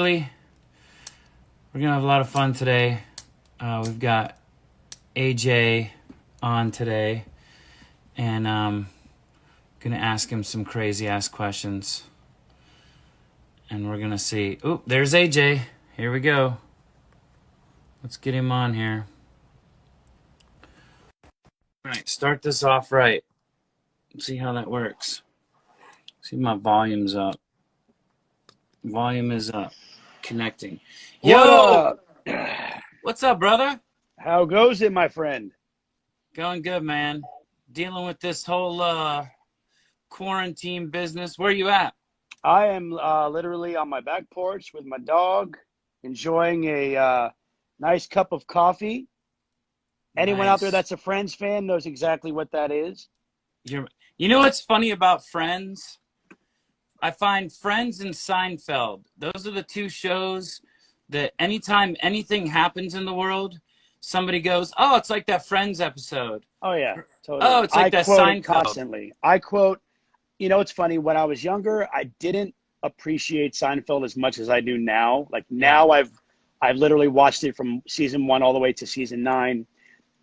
We're gonna have a lot of fun today. We've got AJ on today, and gonna ask him some crazy ass questions, and we're gonna see. Oh, there's AJ. Here we go. Let's get him on here. All right, start this off right. See how that works. See, my volume's up. Volume is up. Connecting. What Yo, up? what's up, brother? How goes it, my friend? Going good, man. Dealing with this whole quarantine business. Where you at? I am literally on my back porch with my dog, enjoying a nice cup of coffee. Anyone out there Nice. that's a Friends fan knows exactly what that is. You're, you know what's funny about Friends? I find Friends and Seinfeld, those are the two shows that anytime anything happens in the world, somebody goes, oh, it's like that Friends episode. Oh, yeah, Oh, totally. it's I like that quote it Seinfeld. constantly. It's funny. When I was younger, I didn't appreciate Seinfeld as much as I do now. Like Yeah. now I've literally watched it from season 1 all the way to season 9.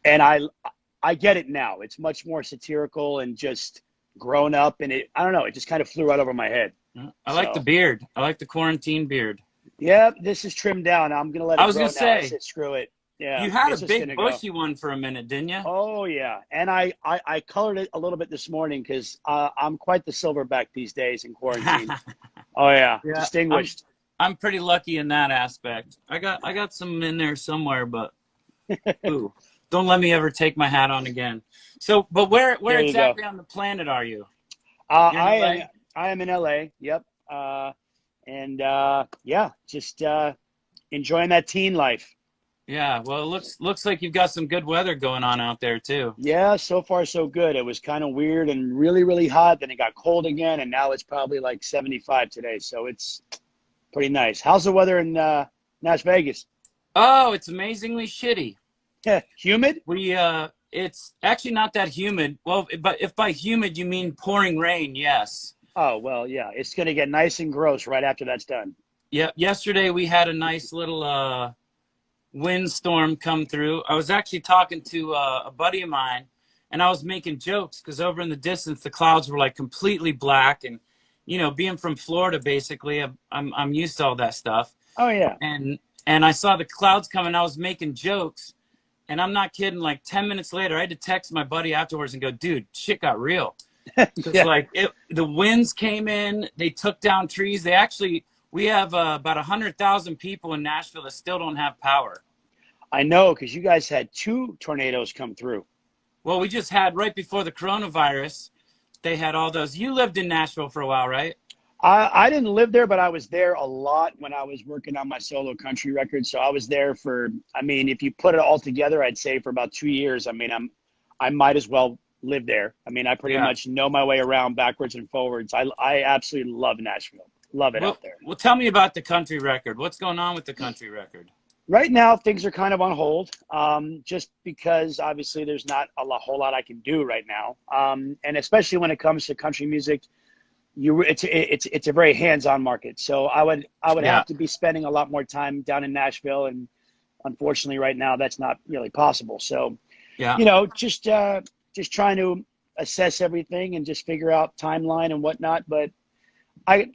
And I get it now. It's much more satirical and just grown up, and I don't know, it just kind of flew right over my head. I like the So beard. I like the quarantine beard. yeah, this is trimmed down. I'm gonna let I it was grow going to now. I say, said screw it. Yeah, you had a it's just big gonna go. bushy one for a minute, didn't you? Oh yeah, and I colored it a little bit this morning because I'm quite the silverback these days in quarantine. Oh yeah, Yeah, distinguished. I'm pretty lucky in that aspect. I got some in there somewhere, but ooh, don't let me ever take my hat on again. So, but where There you go. exactly on the planet are you? Uh, You're in I am LA? I am in LA. Yep. And yeah, just enjoying that teen life. Yeah, well, it looks like you've got some good weather going on out there too. Yeah, so far so good. It was kind of weird and really, really hot. Then it got cold again, and now it's probably like 75 today. So it's pretty nice. How's the weather in Las Vegas? Oh, it's amazingly shitty. Humid? It's actually not that humid. Well, but if by humid you mean pouring rain, yes. Oh, well, yeah. It's going to get nice and gross right after that's done. Yeah, yesterday we had a nice little windstorm come through. I was actually talking to a buddy of mine, and I was making jokes because over in the distance the clouds were like completely black, and being from Florida, basically, I'm used to all that stuff. Oh, yeah. And I saw the clouds coming. I was making jokes, and I'm not kidding. Like 10 minutes later, I had to text my buddy afterwards and go, "Dude, shit got real." Because Yeah, like the winds came in, they took down trees. We have about 100,000 people in Nashville that still don't have power. I know because you guys had 2 tornadoes come through. Well, we just had right before the coronavirus, they had all those. You lived in Nashville for a while, right? I didn't live there, but I was there a lot when I was working on my solo country record. So I was there for, I mean, if you put it all together, I'd say for about 2 years. I mean, I might as well live there. I mean, I pretty Yeah. much know my way around backwards and forwards. I absolutely love Nashville. Love it Well, out there. well, tell me about the country record. What's going on with the country record? Right now, things are kind of on hold, just because obviously there's not whole lot I can do right now. And especially when it comes to country music, it's a very hands-on market. So I would Yeah. have to be spending a lot more time down in Nashville, and unfortunately, right now that's not really possible. So Yeah. just trying to assess everything and just figure out timeline and whatnot. But I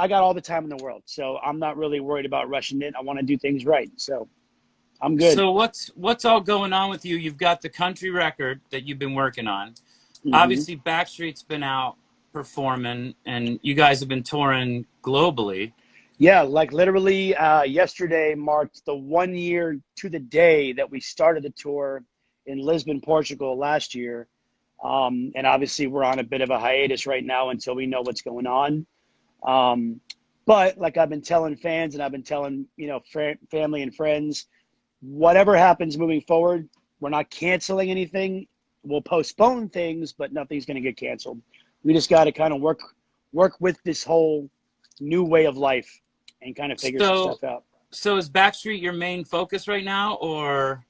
got all the time in the world, so I'm not really worried about rushing it. I want to do things right, so I'm good. So what's all going on with you? You've got the country record that you've been working on. Hmm. Obviously, Backstreet's been out performing, and you guys have been touring globally. Yeah, like literally yesterday marked the 1 year to the day that we started the tour in Lisbon, Portugal last year. And obviously, we're on a bit of a hiatus right now until we know what's going on. Um, but like I've been telling fans and I've been telling, family and friends, whatever happens moving forward, we're not canceling anything. We'll postpone things, but nothing's going to get canceled. We just got to kind of work with this whole new way of life and kind of figure some So stuff out. so is Backstreet your main focus right now, or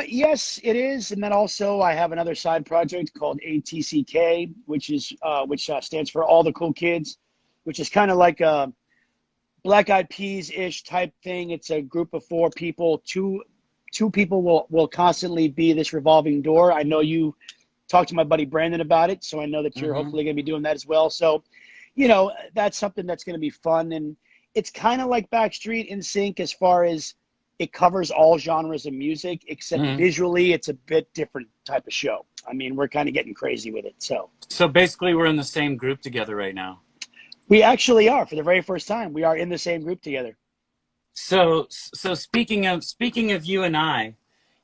Yes, it is. And then also I have another side project called ATCK, which stands for All the Cool Kids, which is kind of like Black Eyed Peas-ish type thing. It's a group of four people. Two people will constantly be this revolving door. I know you talked to my buddy Brandon about it, so I know that you're Hmm. hopefully going to be doing that as well. So, that's something that's going to be fun, and it's kind of like Backstreet in Sync as far as it covers all genres of music, except Hmm. visually, it's a bit different type of show. I mean, we're kind of getting crazy with it. So So basically, we're in the same group together right now. we actually are, for the very first time, we are in the same group together. So speaking of you and I,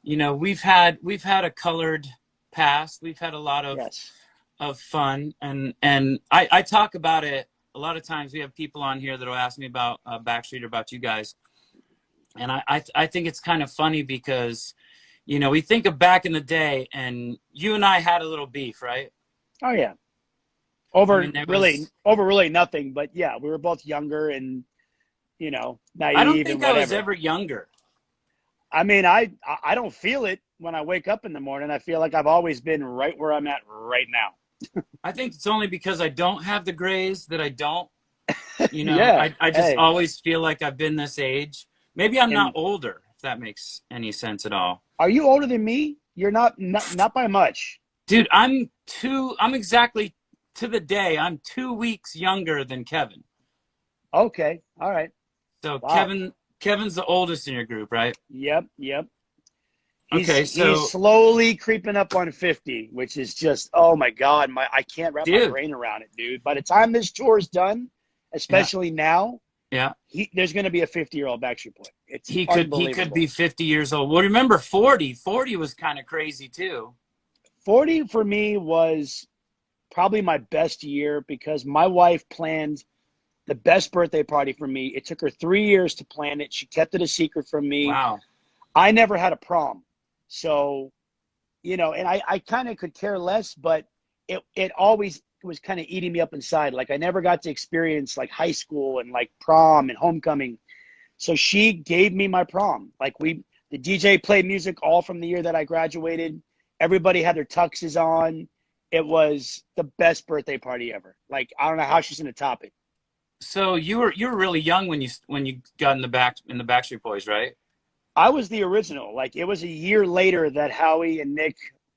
we've had a colored past. We've had a lot Yes. of fun, and I talk about it a lot of times. We have people on here that'll ask me about Backstreet or about you guys, and I think it's kind of funny because we think of back in the day, and you and I had a little beef, right? Oh yeah. I mean, there was. Over really nothing, but yeah, we were both younger and I don't naive and think I was whatever. ever younger. I mean, I don't feel it when I wake up in the morning. I feel like I've always been right where I'm at right now. I think it's only because I don't have the grays that I don't. Yeah. I just Hey, always feel like I've been this age. Maybe I'm not and older, if that makes any sense at all. are you older than me? You're not by much. Dude, I'm exactly to the day, I'm 2 weeks younger than Kevin. Okay. All right. So Wow. Kevin's the oldest in your group, right? Yep. Yep. He's Okay, he's so slowly creeping up on 50, which is just, oh my God, I can't wrap my dude, brain around it, dude. By the time this tour is done, yeah, especially now, yeah. there's going to be a 50-year-old Backstreet Boy. It's He could unbelievable. be 50 years old. Well, remember 40. 40 was kind of crazy too. 40 for me was probably my best year because my wife planned the best birthday party for me. It took her 3 years to plan it. She kept it a secret from me. Wow. I never had a prom. So, and I kind of could care less, but it always was kind of eating me up inside. Like I never got to experience like high school and like prom and homecoming. So she gave me my prom. The DJ played music all from the year that I graduated. Everybody had their tuxes on. It was the best birthday party ever. Like I don't know how she's gonna top it. So you were really young when you got in the Backstreet Boys, right? I was the original. Like it was a year later that Howie and Nick,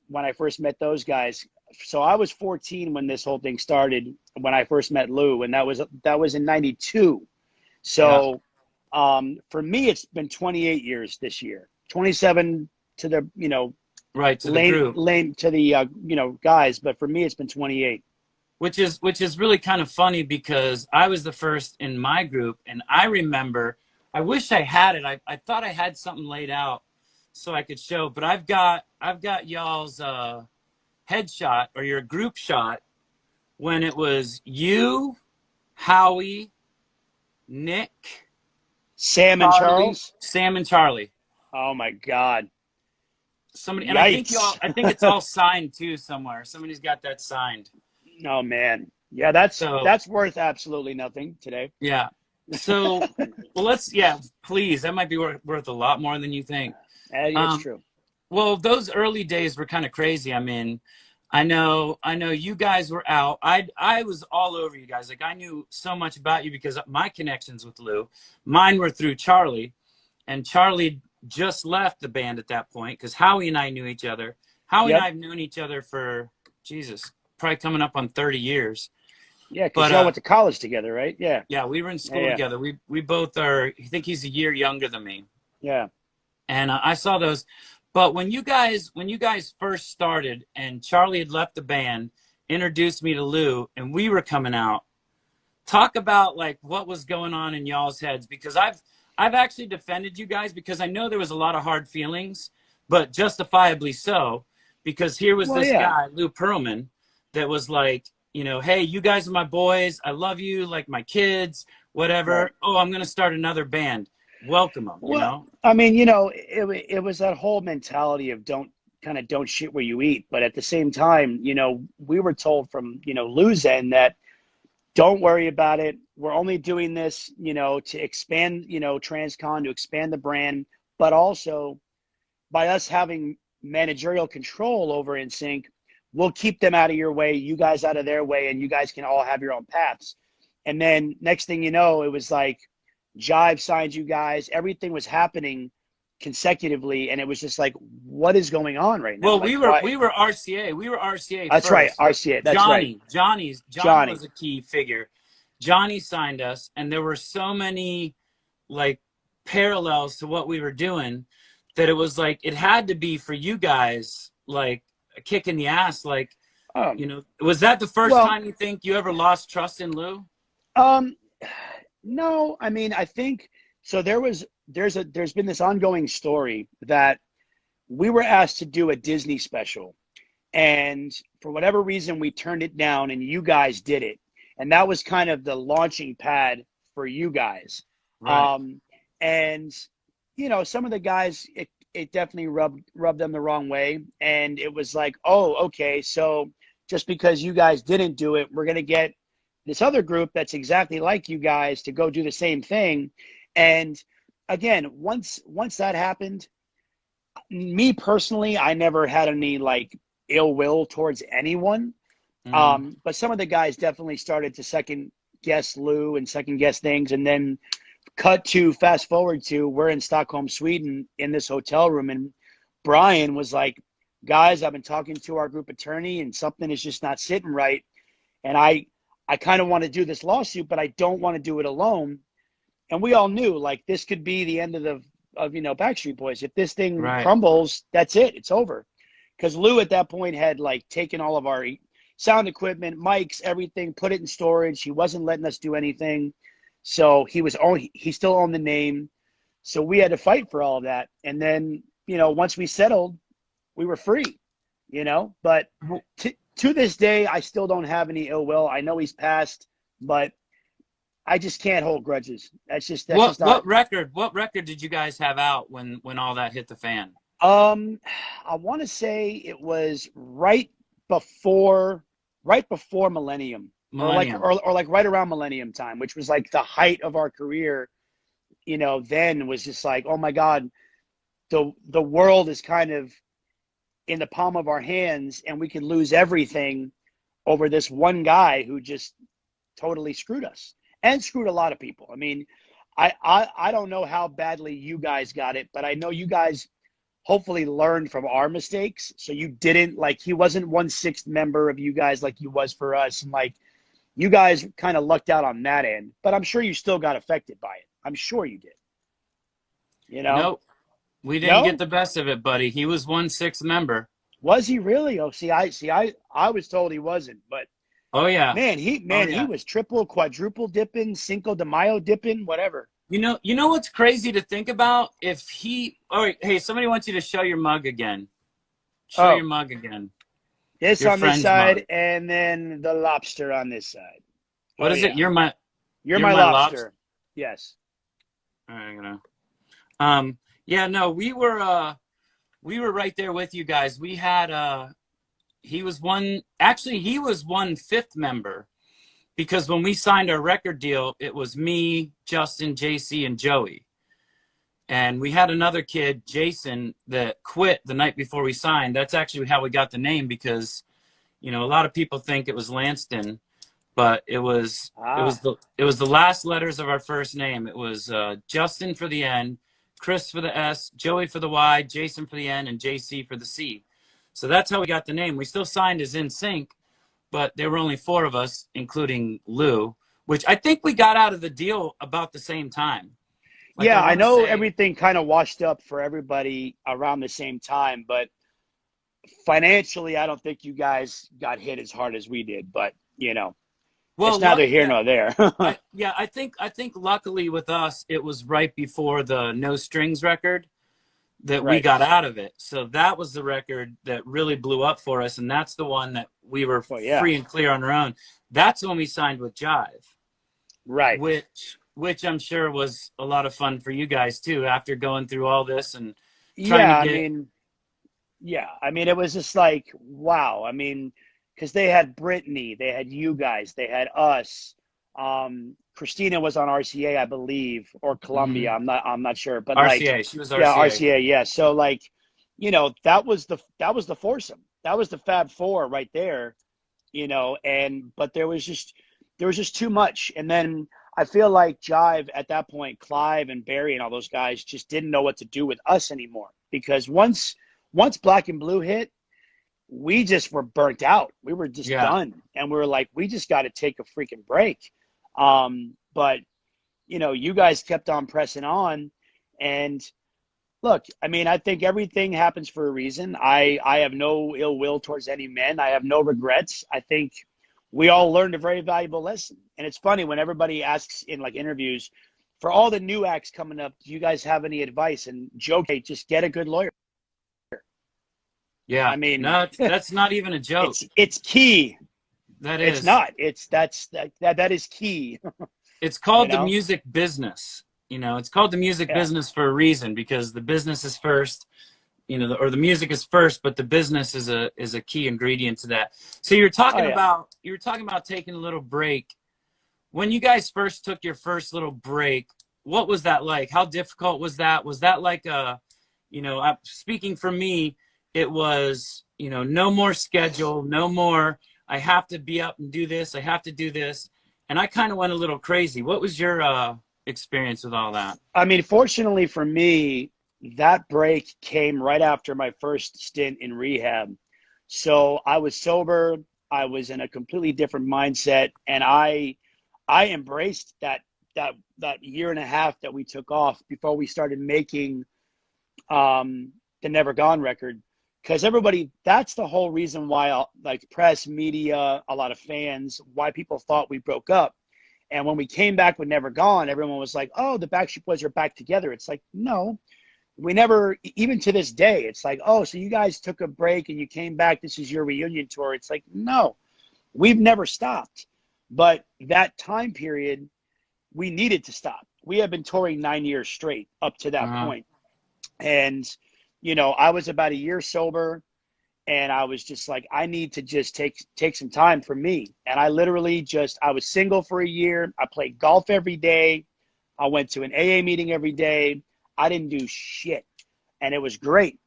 when I first met those guys. So I was 14 when this whole thing started. When I first met Lou, and that was in '92. Yeah. So for me, it's been 28 years this year. 27 to the Right, to the lane group. lane to the guys, but for me, it's been 28. Which is really kind of funny because I was the first in my group, and I remember. I wish I had it. I thought I had something laid out so I could show, but I've got y'all's headshot or your group shot when it was you, Howie, Nick, Sam and Charlie, Charles. Sam, and Charlie. Oh my God. Somebody, and I think Yikes. y'all. I think it's all signed too somewhere. Somebody's got that signed. Oh man. Yeah, that's So that's worth absolutely nothing today. yeah. So, well, yeah, please. That might be worth a lot more than you think. It's Um, true. well, those early days were kind of crazy. I mean, I know you guys were out. I was all over you guys. Like I knew so much about you because my connections with Lou, mine were through Charlie, and Charlie just left the band at that point because Howie and I knew each other. Howie and I Yep. have known each other for Jesus, probably coming up on 30 years. Yeah, because But y'all went to college together, right? Yeah. yeah, we were in Yeah. school Yeah. together. We both are. I think he's a year younger than me, Yeah. and I saw those. But when you guys first started, and Charlie had left the band, introduced me to Lou, and we were coming out. Talk about like what was going on in y'all's heads because I've actually defended you guys because I know there was a lot of hard feelings, but justifiably so, because here was Well, this yeah. guy, Lou Pearlman, that was like, hey, you guys are my boys. I love you like my kids, Right. whatever. Oh, I'm going to start another band. Welcome them, you Well, know? I mean, it was that whole mentality of don't shit where you eat. But at the same time, we were told from, Lou's end that don't worry about it. We're only doing this, to expand, Transcon, to expand the brand, but also by us having managerial control over NSYNC, we'll keep them out of your way, you guys out of their way, and you guys can all have your own paths. And then next thing you know, it was like Jive signed you guys. Everything was happening consecutively, and it was just like, what is going on right now? Well, Like, why? we were RCA. We were RCA That's right, first. RCA. That's right, Johnny Johnny. was a key figure. Johnny signed us, and there were so many like parallels to what we were doing that it was like it had to be for you guys like a kick in the ass. Like, Um, was that the first well, time you think you ever lost trust in Lou? um, no, I mean, I think so. There's been this ongoing story that we were asked to do a Disney special, and for whatever reason, we turned it down, and you guys did it, and that was kind of the launching pad for you guys. Right. Um, and some of the guys, it definitely rubbed them the wrong way, and it was like, oh, okay, so just because you guys didn't do it, we're gonna get this other group that's exactly like you guys to go do the same thing. And again, once that happened, me personally, I never had any like ill will towards anyone. Mm-hmm. But some of the guys definitely started to second guess Lou and second guess things. And then fast forward to we're in Stockholm, Sweden in this hotel room. And Brian was like, guys, I've been talking to our group attorney and something is just not sitting right. And I kind of want to do this lawsuit, but I don't want to do it alone. And we all knew like this could be the end of Backstreet Boys. If this thing Right. crumbles, that's it. It's over. Because Lou at that point had like taken all of our sound equipment, mics, everything, put it in storage. He wasn't letting us do anything. So he still owned the name. So we had to fight for all of that. And then, once we settled, we were free. But to this day, I still don't have any ill will. I know he's passed, but I just can't hold grudges. That's just not. What record did you guys have out when all that hit the fan? I want to say it was before before Millennium, Millennium. or like right around Millennium time, which was like the height of our career. Then was just like, oh my God, the world is kind of in the palm of our hands, and we could lose everything over this one guy who just totally screwed us and screwed a lot of people. I mean, I don't know how badly you guys got it, but I know you guys hopefully learned from our mistakes. So you didn't like he wasn't 1/6 member of you guys like he was for us, and like you guys kind of lucked out on that end. But I'm sure you still got affected by it. I'm sure you did. You know? Nope. We didn't get No? the best of it, buddy. He was 1/6 member. Was he really? Oh, I was told he wasn't, but Oh yeah. Oh he yeah. was triple, quadruple dipping, Cinco de Mayo dipping, whatever. You know what's crazy to think about? If he, all right, hey, somebody wants you to show your mug again. Show your Oh, mug again. this Your on this friend's side, mug. and then the lobster on this side. What Oh is it? yeah, you're You're my my lobster. lobster. Yes. All right, I'm gonna. Yeah, no, we were right there with you guys. We had he was one. Actually, he was 1/5 member because when we signed our record deal, it was me, Justin, JC, and Joey. And we had another kid, Jason, that quit the night before we signed. That's actually how we got the name because, a lot of people think it was Lanston, but Ah, it was the last letters of our first name. It was Justin for the N, Chris for the S, Joey for the Y, Jason for the N, and JC for the C. So that's how we got the name. We still signed as In Sync, but there were only four of us, including Lou, which I think we got out of the deal about the same time. Like I yeah. I want to know say, everything kind of washed up for everybody around the same time, but financially, I don't think you guys got hit as hard as we did. But well, it's neither here yeah, nor there. I think luckily with us, it was right before the No Strings record that we Right. got out of it. So that was the record that really blew up for us, and that's the one that we were Well, yeah. free and clear on our own. That's when we signed with Jive, Right. which I'm sure was a lot of fun for you guys too. After going through all this and trying to Yeah. I get mean, yeah. I mean, it was just like, wow. I mean, because they had Brittany, they had you guys, they had us. Christina was on RCA, I believe, or Columbia. mhm, I'm not sure, but like, RCA. She was yeah, RCA. RCA, yeah. So like, that was the foursome. That was the Fab Four right there. And but there was just too much. And then I feel like Jive at that point, Clive and Barry and all those guys just didn't know what to do with us anymore, because once Black and Blue hit, we just were burnt out. We were just Yeah. done, and we were like, we just got to take a freaking break. But you guys kept on pressing on, and look, I mean, I think everything happens for a reason. I have no ill will towards any men. I have no regrets. I think we all learned a very valuable lesson. And it's funny when everybody asks in like interviews, for all the new acts coming up, do you guys have any advice? And joke, hey, just get a good lawyer. Yeah. I mean, No, that's not even a joke. it's key. That It's is. not. That is key. It's You called the know? music business. It's called the music Yeah. business for a reason, because the business is first, or the music is first, but the business is a key ingredient to that. So you were Oh yeah. talking about taking a little break. When you guys first took your first little break, what was that like? How difficult was that? Was that like speaking for me, it was, no more schedule, no more, I have to be up and do this, I have to do this. And I kind of went a little crazy. What was your experience with all that? I mean, fortunately for me, that break came right after my first stint in rehab. So I was sober. I was in a completely different mindset, and I embraced that year and a half that we took off before we started making the Never Gone record. Because everybody, that's the whole reason why, like press, media, a lot of fans, why people thought we broke up. And when we came back with Never Gone, everyone was like, oh, the Backstreet Boys are back together. It's like, no, we never, even to this day, it's like, oh, so you guys took a break and you came back. This is your reunion tour. It's like, no, we've never stopped. But that time period, we needed to stop. We have been touring 9 years straight up to that Uh-huh. point. And, I was about a year sober, and I was just like, I need to just take some time for me. And I literally I was single for a year. I played golf every day. I went to an AA meeting every day. I didn't do shit. And it was great.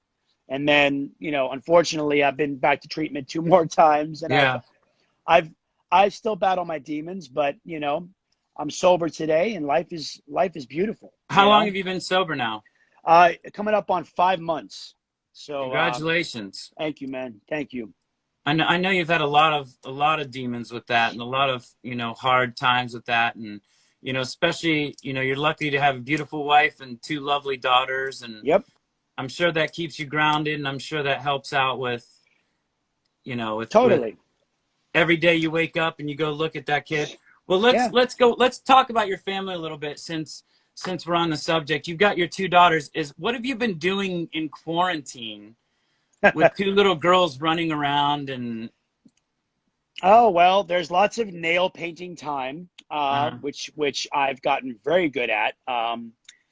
And then, unfortunately, I've been back to treatment 2 more times, and Yeah. I still battle my demons, but I'm sober today, and life is beautiful. How long have you been sober now? Coming up on 5 months. So Congratulations. thank you, man. Thank you. I know you've had a lot of demons with that, and a lot of, hard times with that. And, especially, you're lucky to have a beautiful wife and 2 lovely daughters. And Yep. I'm sure that keeps you grounded, and I'm sure that helps out with, with Totally. every day you wake up and you go look at that kid. Well, Yeah. let's talk about your family a little bit, since we're on the subject. You've got your 2 daughters. What have you been doing in quarantine with 2 little girls running around? And Oh, well, there's lots of nail painting time, uh, which I've gotten very good at.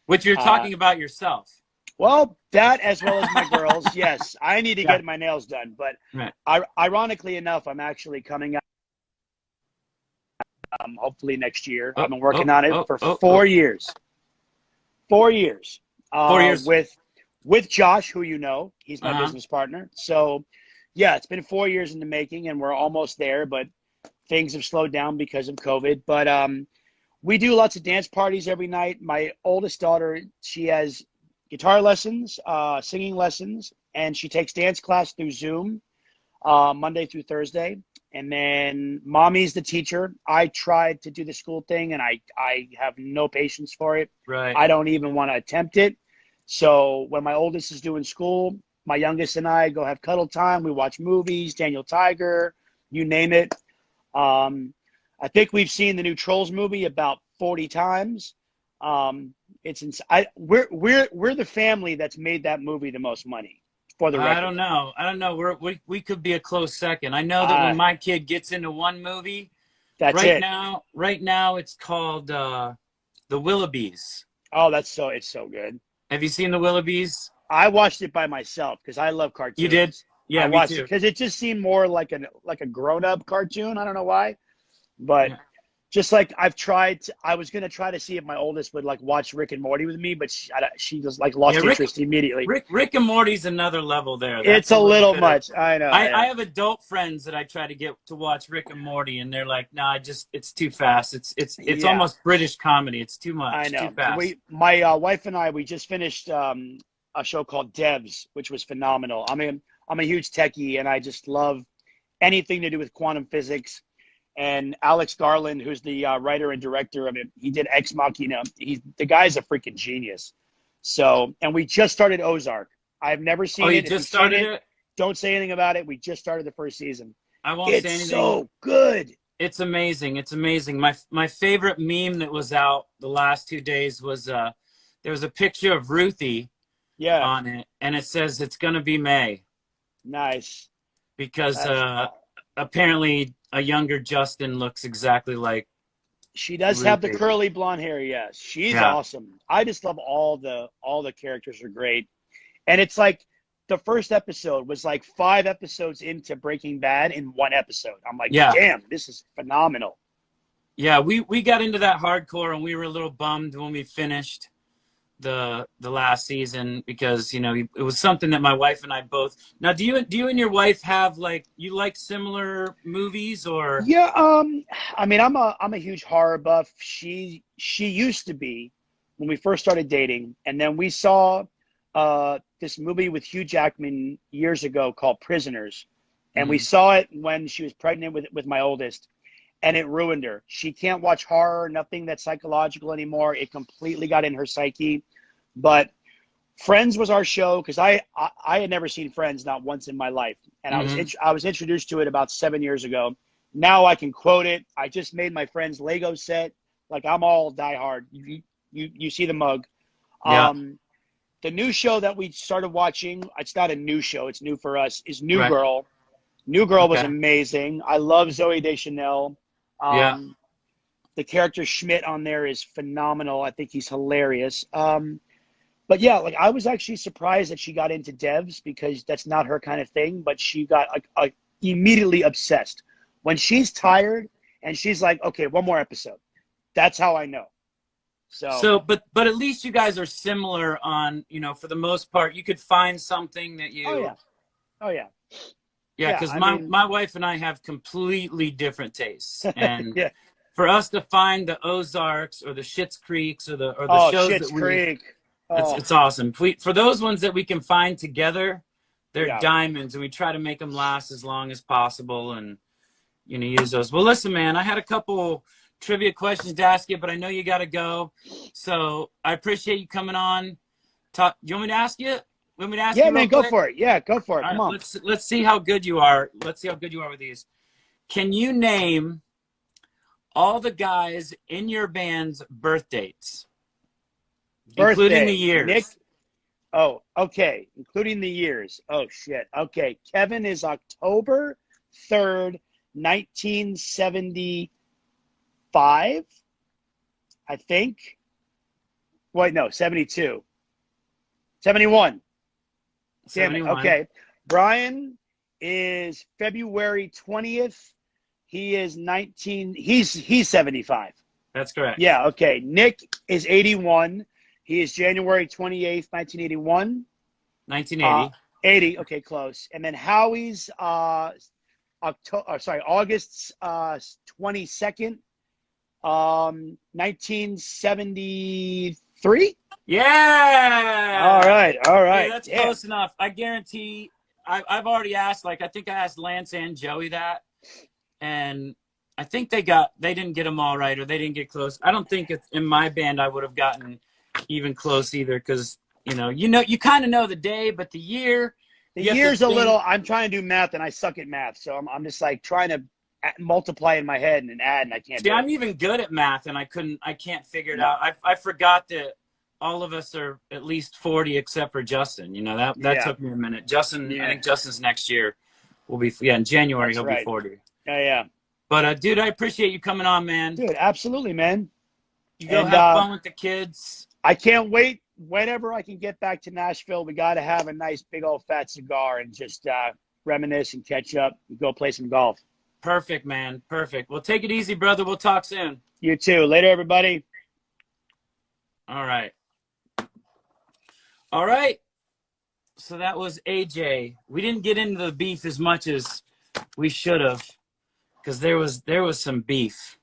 which you're Uh, talking about yourself. well, that as well as my girls. Yes, I need to Yeah. get my nails done. But Right. ironically enough, I'm actually coming out hopefully next year. Oh, I've been working oh, on it oh, for oh, oh. 4 years. 4 years. 4 years. With Josh, who he's my Uh-huh. business partner. So, yeah, it's been 4 years in the making, and we're almost there. But things have slowed down because of COVID. But we do lots of dance parties every night. My oldest daughter, she has guitar lessons, singing lessons, and she takes dance class through Zoom Monday through Thursday. And then mommy's the teacher. I tried to do the school thing, and I have no patience for it. Right. I don't even want to attempt it. So when my oldest is doing school, my youngest and I go have cuddle time. We watch movies, Daniel Tiger, you name it. I think we've seen the new Trolls movie about 40 times. We're the family that's made that movie the most money, for the I record. don't know. We could be a close second. I know that when Uh, my kid gets into one movie, that's it. right now it's called The Willoughbys. Oh, it's so good. Have you seen The Willoughbys? I watched it by myself because I love You did? cartoons. I Yeah, me watched it too. because it just seemed more like a grown up cartoon. I don't know why, but Yeah. Just like I was gonna try to see if my oldest would like watch Rick and Morty with me, but she just like Yeah, lost interest immediately. Rick and Morty's another level there. It's That's a a little little bit of. much. I know. I Yeah, have adult friends that I try to get to watch Rick and Morty, and they're like, "No, it's too fast. It's yeah, almost British comedy. It's too I much, too know. fast." My wife and I, we just finished a show called Devs, which was phenomenal. I'm a huge techie, and I just love anything to do with quantum physics. And Alex Garland, who's the writer and director of it, he did Ex Machina. The guy's a freaking genius. So, and we just started Ozark. I've never Oh, seen you it. If just you've seen started it, it? don't say anything about it. We just started the first season. I won't say It's anything. so good. It's amazing. It's amazing. My favorite meme that was out the last 2 days was there was a picture of Ruthie Yeah, on it, and it says it's gonna be May nice. because That's apparently a younger Justin looks exactly like She does have the Ruthie. curly blonde hair. Yes, she's Yeah. awesome. I just love all the characters are great, and it's like the first episode was like 5 episodes into Breaking Bad in one episode. I'm like, Yeah. damn, this is phenomenal. Yeah, we got into that hardcore, and we were a little bummed when we finished the last season because it was something that my wife and I both. Now, do you and your wife have like you like similar movies or? Yeah, I mean, I'm a huge horror buff. She used to be when we first started dating, and then we saw this movie with Hugh Jackman years ago called Prisoners, and we Mhm. saw it when she was pregnant with my oldest, and it ruined her. She can't watch horror, nothing that's psychological anymore. It completely got in her psyche. But Friends was our show because I had never seen Friends not once in my life, and Mhm. I was introduced to it about 7 years ago. Now I can quote it. I just made my friend's Lego set. Like I'm all diehard. You see the mug. Yeah. Um, the new show that we started watching, it's not a new show, it's new for us, is New Right. Girl. New Girl was Okay. amazing. I love Zoe Deschanel. Yeah. The character Schmidt on there is phenomenal. I think he's hilarious. But yeah, like I was actually surprised that she got into devs because that's not her kind of thing, but she got like immediately obsessed. When she's tired and she's like, okay, one more episode. That's how I know. So, So, but at least you guys are similar on, for the most part, you could find something that oh you. yeah. Oh yeah. Yeah, Yeah, because I my mean, my wife and I have completely different tastes, and yeah. for us to find the Ozarks or the Schitt's Creeks or the Oh, shows that Schitt's we, Creek. it's Oh, it's awesome. For those ones that we can find together, they're yeah. diamonds, and we try to make them last as long as possible, and use those. Well, listen, man, I had a couple trivia questions to ask you, but I know you got to go, so I appreciate you coming on. Talk. You want me to ask you? Want me to ask Yeah, you real man, go quick? for it. Yeah, go for it. All Come right, on. let's see how good you are. Let's see how good you are with these. Can you name all the guys in your band's birth dates, including the Birthday. Nick. years? Oh, okay. Including the years. Oh shit. Okay. Kevin is October 3rd, 1975, I think. Wait, no, 72. 71. Damn it. 71. Okay. Brian is February 20th. He is 19. He's 75. That's correct. Yeah, okay. Nick is 81. He is January 28th, 1981. 1980. 80. Okay, close. And then Howie's August 22nd, 1973. Yeah. All right, all Hey, right. that's Yeah. close enough. I guarantee. I've already asked. Like I think I asked Lance and Joey that, and I think they didn't get them all right, or they didn't get close. I don't think it's in my band I would have gotten even close either, because you kind of know the day, but the year. The You have to year's a think. little. I'm trying to do math, and I suck at math, so I'm just like trying to multiply in my head and add, and I can't See, do I'm it. even good at math, and I can't figure it No. out. I forgot that all of us are at least 40, except for Justin. That Yeah. took me a minute. Justin, I Yeah. think Justin's next year will be. Yeah, in January That's he'll be right. 40. Yeah, yeah. But dude, I appreciate you coming on, man. Dude, absolutely, man. You go And have fun with the kids. I can't wait. Whenever I can get back to Nashville, we got to have a nice big old fat cigar and just reminisce and catch up and go play some golf. Perfect, man. Perfect. Well, take it easy, brother. We'll talk soon. You too. Later, everybody. All right. All right. So that was AJ. We didn't get into the beef as much as we should have because there was some beef.